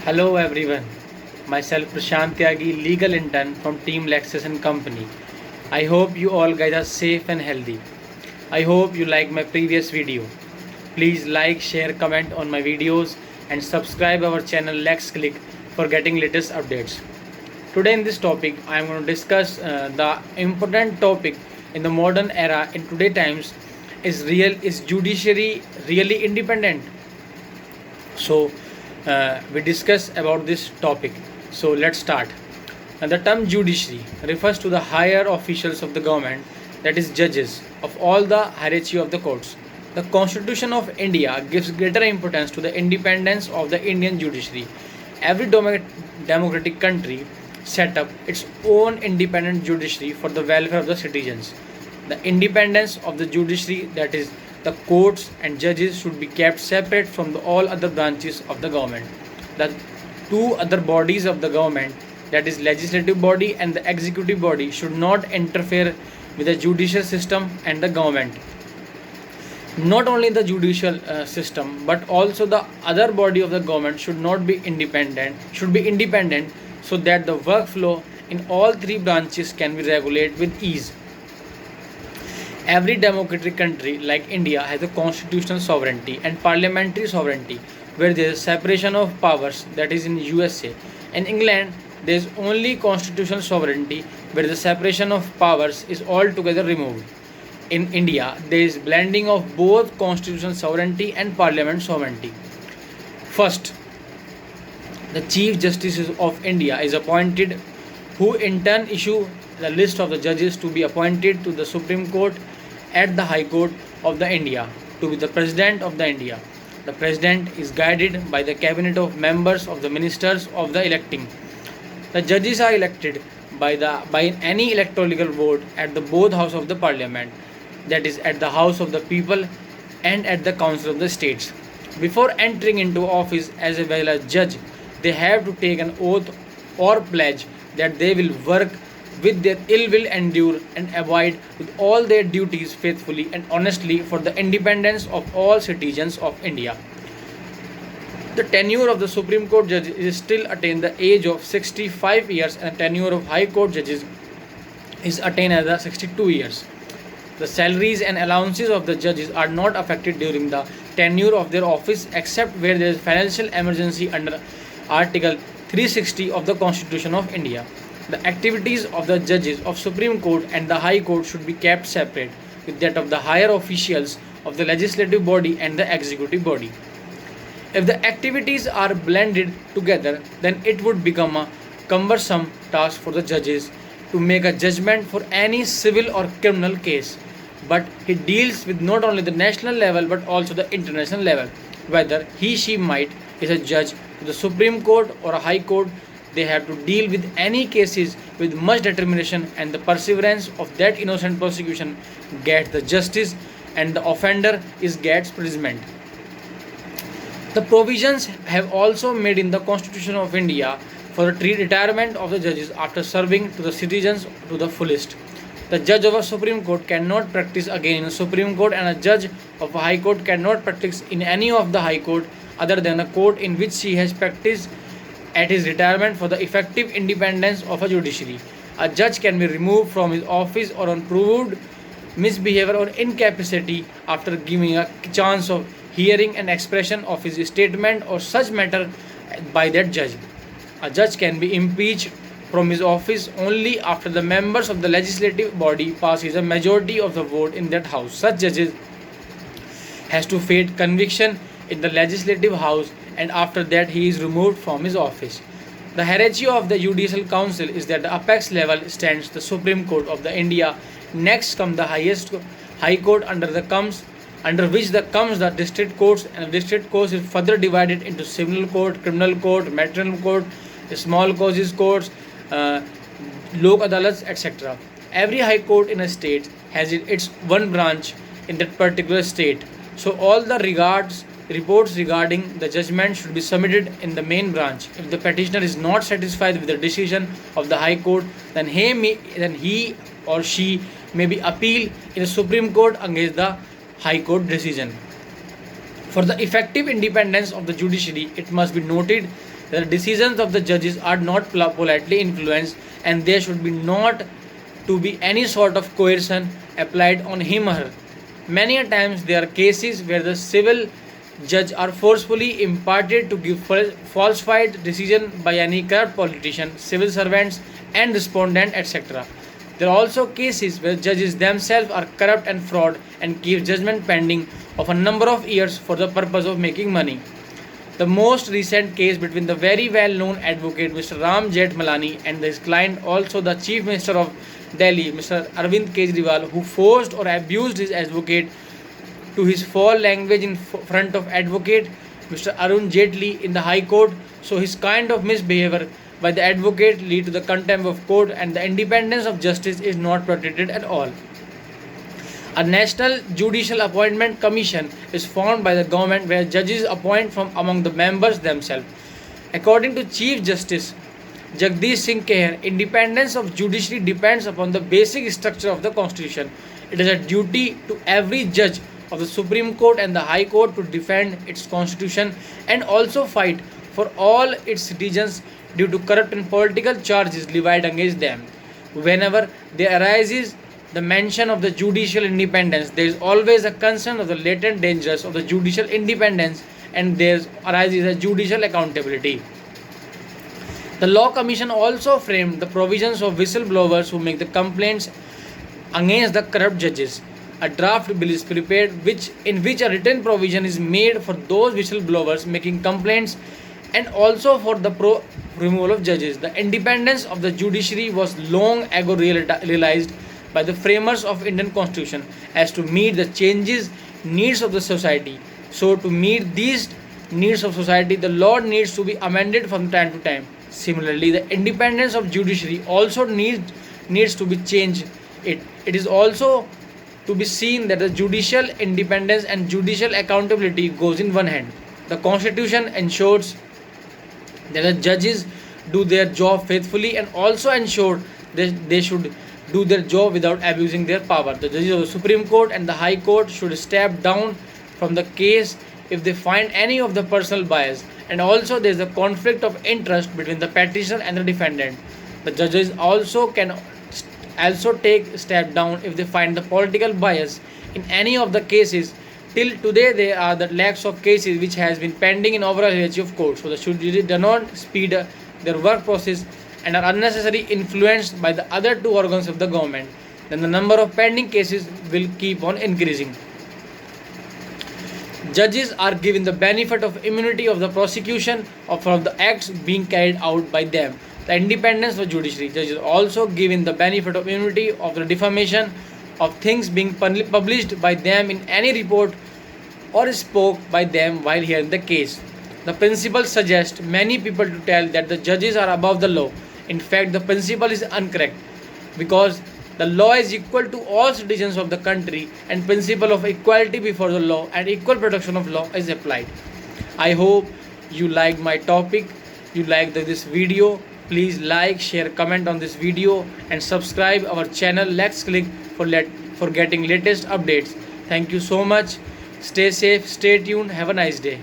Hello everyone, myself Prashant Tyagi, legal intern from Team Lexus and Company. I hope you all guys are safe and healthy. I hope you like my previous video. Please like, share, comment on my videos and subscribe our channel Lex Click for getting latest updates. Today in this topic, I am going to discuss the important topic in the modern era in today times is judiciary really independent? So we discuss about this topic. So let's start. And the term judiciary refers to the higher officials of the government, that is judges of all the hierarchy of the courts. The Constitution of India gives greater importance to the independence of the Indian judiciary. Every democratic country set up its own independent judiciary for the welfare of the citizens. The independence of the judiciary, that is the courts and judges, should be kept separate from all other branches of the government. The two other bodies of the government, that is legislative body and the executive body, should not interfere with the judicial system and the government. Not only the judicial system but also the other body of the government should be independent, so that the workflow in all three branches can be regulated with ease. Every democratic country like India has a constitutional sovereignty and parliamentary sovereignty, where there is separation of powers, that is in USA. In England, there is only constitutional sovereignty, where the separation of powers is altogether removed. In India, there is blending of both constitutional sovereignty and parliament sovereignty. First, the Chief Justice of India is appointed, who in turn issue the list of the judges to be appointed to the Supreme Court at the High Court of the India to be the President of the India. The President is guided by the cabinet of members of the ministers of the electing. The judges are elected by any electoral vote at the both house of the parliament, that is at the House of the People and at the Council of the States. Before entering into office as a well as judge, they have to take an oath or pledge that they will work with their ill will endure and abide with all their duties faithfully and honestly for the independence of all citizens of India. The tenure of the Supreme Court judge is still attained the age of 65 years, and the tenure of High Court judges is attained as the 62 years. The salaries and allowances of the judges are not affected during the tenure of their office except where there is financial emergency under Article 360 of the Constitution of India. The activities of the judges of Supreme Court and the High Court should be kept separate with that of the higher officials of the legislative body and the executive body. If the activities are blended together, then it would become a cumbersome task for the judges to make a judgment for any civil or criminal case. But he deals with not only the national level but also the international level. Whether he might is a judge to the Supreme Court or a High Court, they have to deal with any cases with much determination, and the perseverance of that innocent prosecution gets the justice and the offender gets punishment. The provisions have also made in the Constitution of India for the retirement of the judges after serving to the citizens to the fullest. The judge of a Supreme Court cannot practice again in a Supreme Court, and a judge of a High Court cannot practice in any of the High Court other than a court in which he has practiced at his retirement for the effective independence of a judiciary. A judge can be removed from his office or on proved misbehavior or incapacity after giving a chance of hearing an expression of his statement or such matter by that judge. A judge can be impeached from his office only after the members of the legislative body passes a majority of the vote in that house. Such judges has to face conviction in the legislative house, and after that he is removed from his office. The hierarchy of the Judicial Council is that the apex level stands the Supreme Court of the India. Next comes the highest High Court, under which comes the district courts, and the district courts is further divided into civil court, criminal court, maternal court, small causes courts, lok adalats, etc. Every High Court in a state has its one branch in that particular state. So all the reports regarding the judgment should be submitted in the main branch. If the petitioner is not satisfied with the decision of the High Court, then he or she may be appealed in the Supreme Court against the High Court decision. For the effective independence of the judiciary, it must be noted that the decisions of the judges are not politely influenced, and there should be not to be any sort of coercion applied on him or her. Many a times there are cases where the civil judge are forcefully imparted to give falsified decision by any corrupt politician, civil servants and respondent, etc. There are also cases where judges themselves are corrupt and fraud and keep judgment pending of a number of years for the purpose of making money. The most recent case between the very well-known advocate Mr. Ram Jethmalani and his client, also the Chief Minister of Delhi, Mr. Arvind Kejriwal, who forced or abused his advocate to his foul language in front of advocate Mr. Arun Jaitley in the High Court. So his kind of misbehavior by the advocate lead to the contempt of court, and the independence of justice is not protected at all. A National Judicial Appointment Commission is formed by the government where judges appoint from among the members themselves. According to Chief Justice Jagdish Singh Kher, independence of judiciary depends upon the basic structure of the constitution. It is a duty to every judge of the Supreme Court and the High Court to defend its constitution and also fight for all its citizens due to corrupt and political charges levied against them. Whenever there arises the mention of the judicial independence, there is always a concern of the latent dangers of the judicial independence, and there arises a judicial accountability. The Law Commission also framed the provisions of whistleblowers who make the complaints against the corrupt judges. A draft bill is prepared in which a written provision is made for those whistleblowers making complaints and also for the removal of judges. The independence of the judiciary was long ago realized by the framers of Indian Constitution as to meet the changes needs of the society. So to meet these needs of society, the law needs to be amended from time to time. Similarly, the independence of judiciary also needs to be changed. It is also to be seen that the judicial independence and judicial accountability goes in one hand. The Constitution ensures that the judges do their job faithfully and also ensure that they should do their job without abusing their power. The judges of the Supreme Court and the High Court should step down from the case if they find any of the personal bias, and also there is a conflict of interest between the petitioner and the defendant. The judges also can take step down if they find the political bias in any of the cases. Till today, there are the lakhs of cases which has been pending in overall hierarchy of courts. So the judiciary do not speed their work process and are unnecessarily influenced by the other two organs of the government. Then the number of pending cases will keep on increasing. Judges are given the benefit of immunity of the prosecution from the acts being carried out by them. The independence of judiciary. Judges are also given the benefit of immunity of the defamation of things being published by them in any report or spoke by them while hearing the case. The principle suggests many people to tell that the judges are above the law. In fact, the principle is incorrect because the law is equal to all citizens of the country, and principle of equality before the law and equal protection of law is applied. I hope you liked my topic, you liked this video. Please like, share, comment on this video and subscribe our channel. Let's click for getting latest updates. Thank you so much. Stay safe, stay tuned. Have a nice day.